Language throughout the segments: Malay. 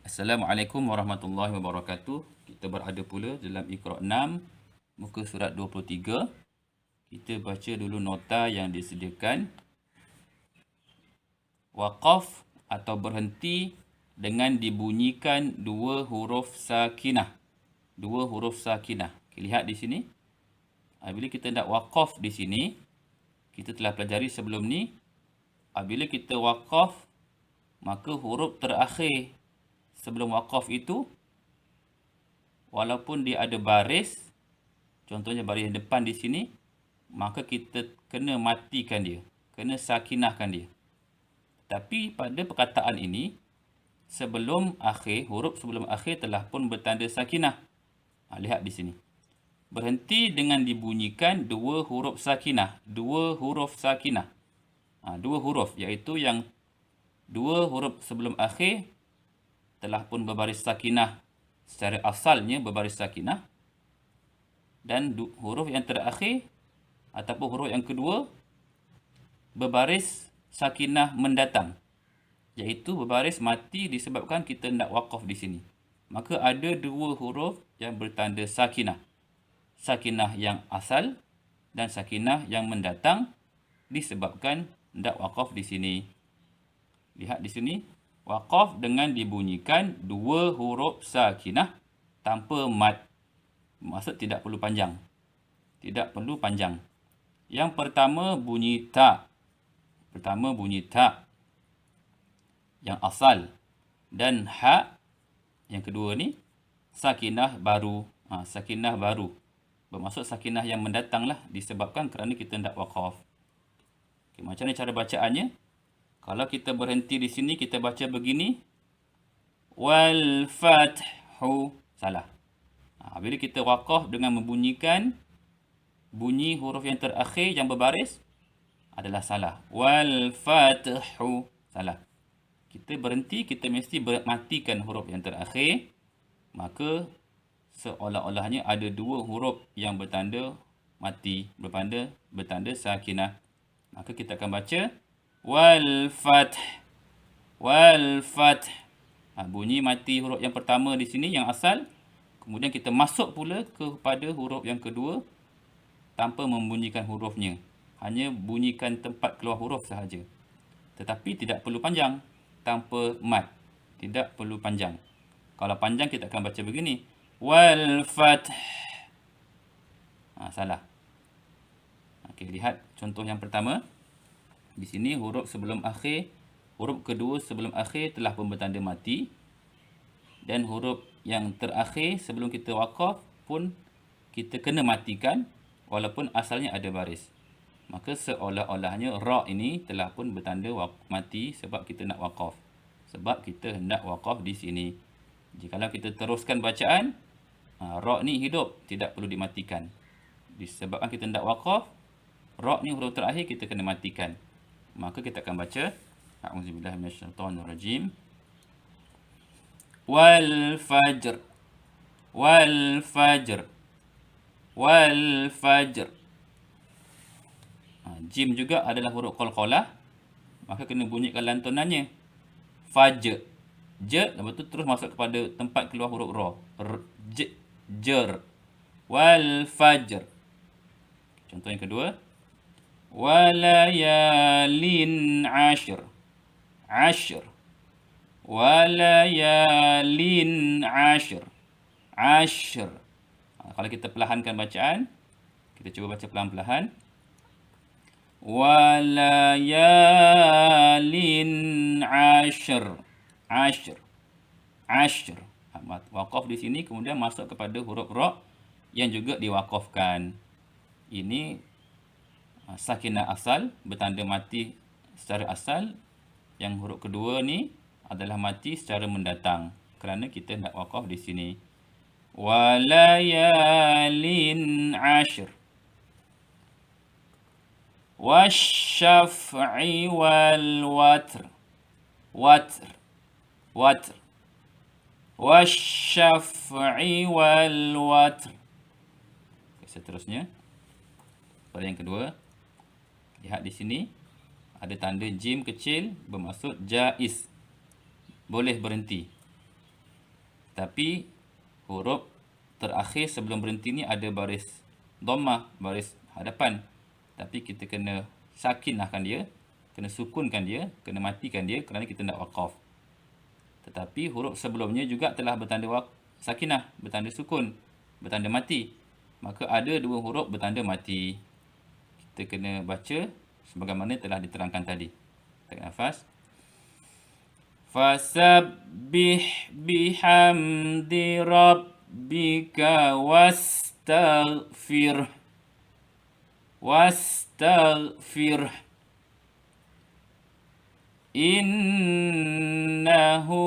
Assalamualaikum warahmatullahi wabarakatuh. Kita berada pula dalam Iqra' 6, muka surat 23. Kita baca dulu nota yang disediakan. Waqaf atau berhenti dengan dibunyikan dua huruf sakinah. Dua huruf sakinah. Lihat di sini. Bila kita nak waqaf di sini, kita telah pelajari sebelum ni. Bila kita waqaf, maka huruf terakhir sebelum waqaf itu, walaupun dia ada baris, contohnya baris depan di sini, maka kita kena matikan dia, kena sakinahkan dia. Tapi pada perkataan ini, sebelum akhir, huruf sebelum akhir telah pun bertanda sakinah. Lihat di sini. Berhenti dengan dibunyikan dua huruf sakinah. Dua huruf sakinah. Dua huruf, iaitu yang dua huruf sebelum akhir telah pun berbaris sakinah, secara asalnya berbaris sakinah, dan huruf yang terakhir ataupun huruf yang kedua berbaris sakinah mendatang, iaitu berbaris mati disebabkan kita nak waqaf di sini. Maka ada dua huruf yang bertanda sakinah. Sakinah yang asal dan sakinah yang mendatang disebabkan nak waqaf di sini. Lihat di sini. Waqaf dengan dibunyikan dua huruf sakinah tanpa mad. Maksud tidak perlu panjang. Tidak perlu panjang. Yang pertama bunyi ta. Pertama bunyi ta. Yang asal. Dan ha. Yang kedua ni sakinah baru. Sakinah baru. Bermaksud sakinah yang mendatang lah. Disebabkan kerana kita nak waqaf. Macam mana cara bacaannya? Kalau kita berhenti di sini, kita baca begini. Wal fathu. Salah. Bila kita waqaf dengan membunyikan bunyi huruf yang terakhir yang berbaris, adalah salah. Wal fathu. Salah. Kita berhenti, kita mesti matikan huruf yang terakhir. Maka seolah-olahnya ada dua huruf yang bertanda mati, bertanda sakinah. Maka kita akan baca wal fath. Wal fath. Bunyi mati huruf yang pertama di sini yang asal. Kemudian kita masuk pula kepada huruf yang kedua tanpa membunyikan hurufnya. Hanya bunyikan tempat keluar huruf sahaja. Tetapi tidak perlu panjang. Tanpa mad. Tidak perlu panjang. Kalau panjang kita akan baca begini. Wal fath. Salah. Okey, lihat contoh yang pertama. Di sini huruf sebelum akhir, huruf kedua sebelum akhir telah pun bertanda mati. Dan huruf yang terakhir sebelum kita waqaf pun kita kena matikan walaupun asalnya ada baris. Maka seolah-olahnya ra ini telah pun bertanda mati sebab kita nak waqaf. Sebab kita hendak waqaf di sini. Jikalau kita teruskan bacaan, ra ni hidup, tidak perlu dimatikan. Disebabkan kita hendak waqaf, ra ni huruf terakhir kita kena matikan. Maka kita akan baca a'udzubillahi minasyaitonirrajim. Wal fajr. Wal fajr. Wal fajr. Jim juga adalah huruf qalqalah. Maka kena bunyikan lantunannya. Fajr. Je, lepas tu terus masuk kepada tempat keluar huruf ra. Jer. Wal fajr. Contoh yang kedua. Walayalin ashir. Ashir. Walayalin ashir. Ashir. Kalau kita perlahankan bacaan, kita cuba baca pelan-pelan. Walayalin ashir. Ashir. Ashir. Waqaf di sini kemudian masuk kepada huruf ra yang juga diwaqafkan. Ini sakinah asal, bertanda mati secara asal. Yang huruf kedua ni adalah mati secara mendatang. Kerana kita nak waqaf di sini. Walayalin ashir. Wasyaf'i wal watr. Watr. Watr. Wasyaf'i wal watr. Seterusnya. Pada yang kedua. Lihat di sini. Ada tanda jim kecil bermaksud jaiz. Boleh berhenti. Tapi huruf terakhir sebelum berhenti ni ada baris dhammah, baris hadapan. Tapi kita kena sakinahkan dia, kena sukunkan dia, kena matikan dia kerana kita nak waqaf. Tetapi huruf sebelumnya juga telah bertanda sakinah, bertanda sukun, bertanda mati. Maka ada dua huruf bertanda mati. Kita kena baca sebagaimana telah diterangkan tadi. Tarik nafas. Fasabbih bihamdi rabbika wastaghfir. Innahu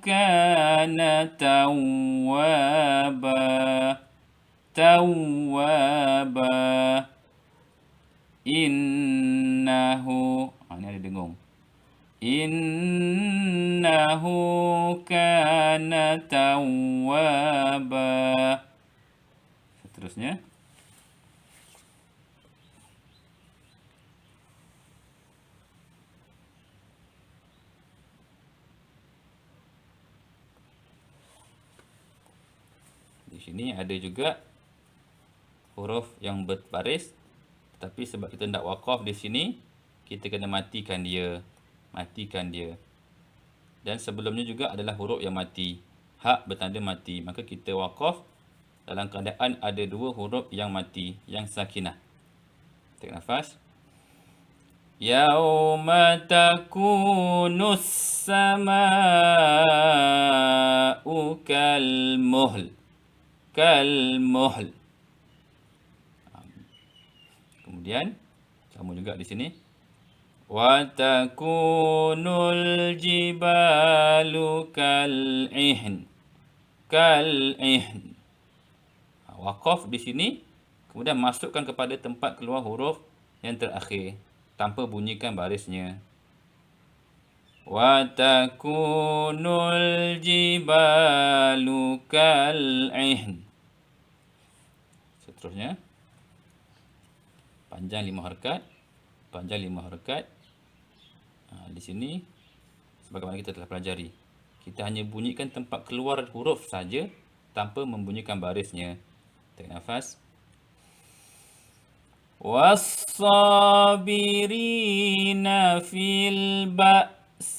kana tawwaba. Innahu, ni ada dengung. Innahu kana tawwaba. Seterusnya. Di sini ada juga huruf yang berbaris, tapi sebab kita nak waqaf di sini, kita kena matikan dia. Dan sebelumnya juga adalah huruf yang mati. Hak bertanda mati. Maka kita waqaf dalam keadaan ada dua huruf yang mati, yang sakinah. Tarik nafas. Yauma takunus sama'u kalmuhl. Kemudian sama juga di sini. Wa takunul jibalu kal'ihn. Waqaf di sini, kemudian masukkan kepada tempat keluar huruf yang terakhir tanpa bunyikan barisnya. Wa takunul jibalu kal'ihn. Seterusnya. Panjang 5 harakat. Di sini sebagaimana kita telah pelajari, kita hanya bunyikan tempat keluar huruf saja tanpa membunyikan barisnya. Tarik nafas. Was-sabirina fil ba'sa'i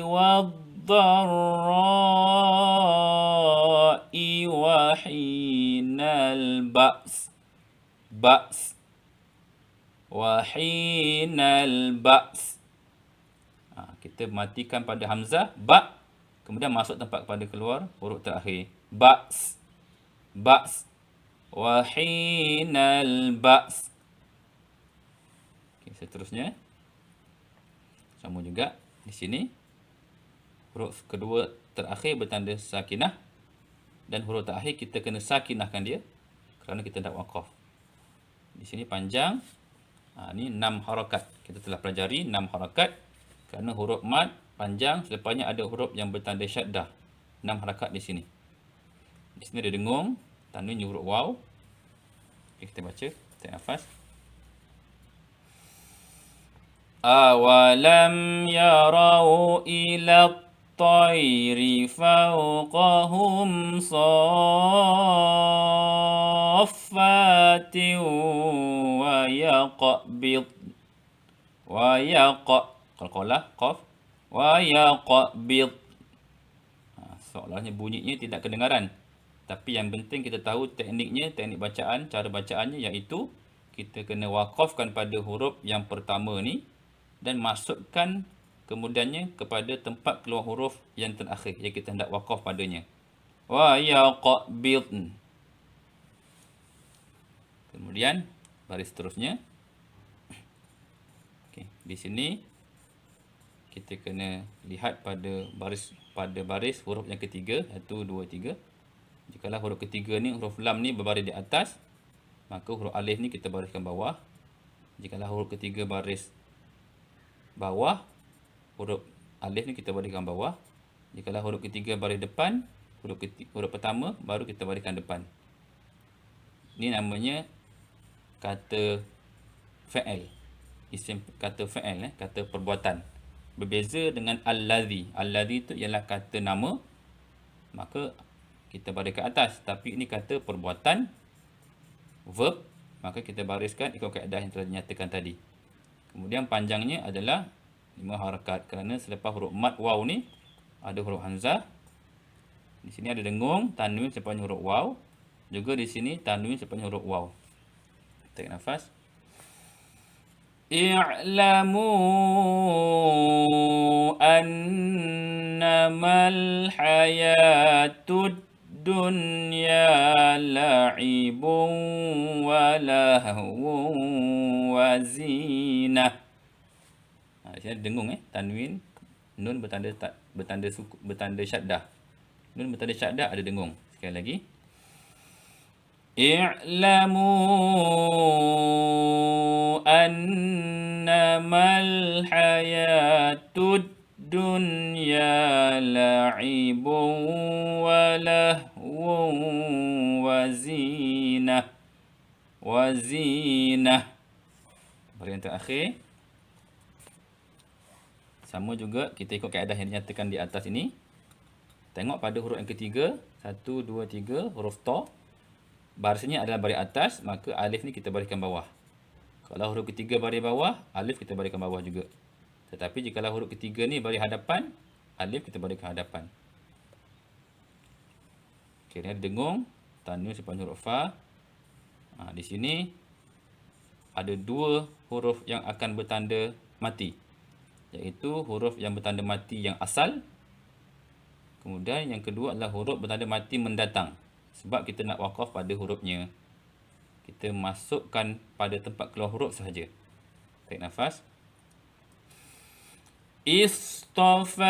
wad-dharra'i wa hinal ba's. Kita matikan pada hamzah, ba, kemudian masuk tempat pada keluar huruf terakhir. Ba's. Wa hinal ba's. Seterusnya. Sama juga di sini. Huruf kedua terakhir bertanda sakinah. Dan huruf terakhir kita kena sakinahkan dia kerana kita nak waqaf. Di sini panjang. Ni 6 harakat. Kita telah pelajari 6 harakat. Kerana huruf mad panjang, selepasnya ada huruf yang bertanda syaddah. 6 harakat di sini. Di sini ada dengung, tandanya huruf waw. Kita baca, tarik nafas. Awalam yarau ila at-tayri fawqahum saffatin wa yaqbid. Qalqalah, qaf. Wa yaqbid. Seolahnya bunyinya tidak kedengaran. Tapi yang penting kita tahu tekniknya, teknik bacaan, cara bacaannya, iaitu kita kena waqafkan pada huruf yang pertama ni dan masukkan kemudiannya kepada tempat keluar huruf yang terakhir yang kita hendak waqaf padanya. Wa yaqbid. Kemudian baris seterusnya. Okey, di sini kita kena lihat pada baris huruf yang ketiga, 1 2 3. Jikalau huruf ketiga ni, huruf lam ni berbaris di atas, maka huruf alif ni kita bariskan bawah. Jikalau huruf ketiga baris bawah, huruf alif ni kita bariskan bawah. Jikalau huruf ketiga baris depan, huruf pertama baru kita bariskan depan. Ini namanya kata fa'il. Isim kata fa'il, kata perbuatan. Berbeza dengan allazi. Allazi itu ialah kata nama, maka kita baris ke atas. Tapi ini kata perbuatan, verb, maka kita bariskan ikut kaedah yang telah dinyatakan tadi. Kemudian panjangnya adalah 5 harakat. Kerana selepas huruf mad waw ni ada huruf hamzah. Di sini ada dengung, tanwin sepanjang huruf waw. Juga di sini tanwin sepanjang huruf waw. Tarik nafas. I'lamu annamal hayatud dunya la'ibun wa lahwun wa zinah. Di sini ada dengung tanwin, nun bertanda syaddah. Nun bertanda syaddah ada dengung. Sekali lagi. I'lamu annamal hayatud dunya la'ibun wa lahwun wa zinah. Wa zinah. Baris yang terakhir. Sama juga kita ikut kaedah yang dinyatakan di atas ini. Tengok pada huruf yang ketiga. 1, 2, 3 huruf ta. Barisnya adalah baris atas, maka alif ni kita bariskan bawah. Kalau huruf ketiga baris bawah, alif kita bariskan bawah juga. Tetapi jika huruf ketiga ni baris hadapan, alif kita bariskan hadapan. Okey, ni ada dengung, tanwin sepanjang huruf fa. Di sini ada 2 huruf yang akan bertanda mati. Iaitu huruf yang bertanda mati yang asal. Kemudian yang kedua adalah huruf bertanda mati mendatang. Sebab kita nak wakaf pada hurufnya. Kita masukkan pada tempat keluar huruf sahaja. Tarik nafas. Istafahu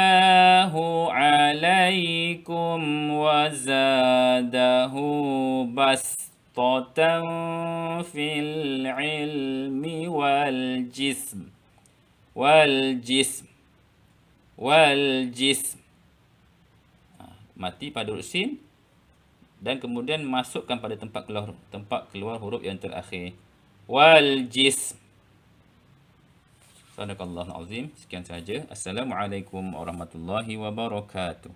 alaikum wa zadahu bastatan fil ilmi wal jism. Wal jism. Wal jism. Mati pada huruf sin. Dan kemudian masukkan pada tempat keluar huruf yang terakhir. Wal jism. Sadaqallahul azim. Sekian sahaja. Assalamualaikum warahmatullahi wabarakatuh.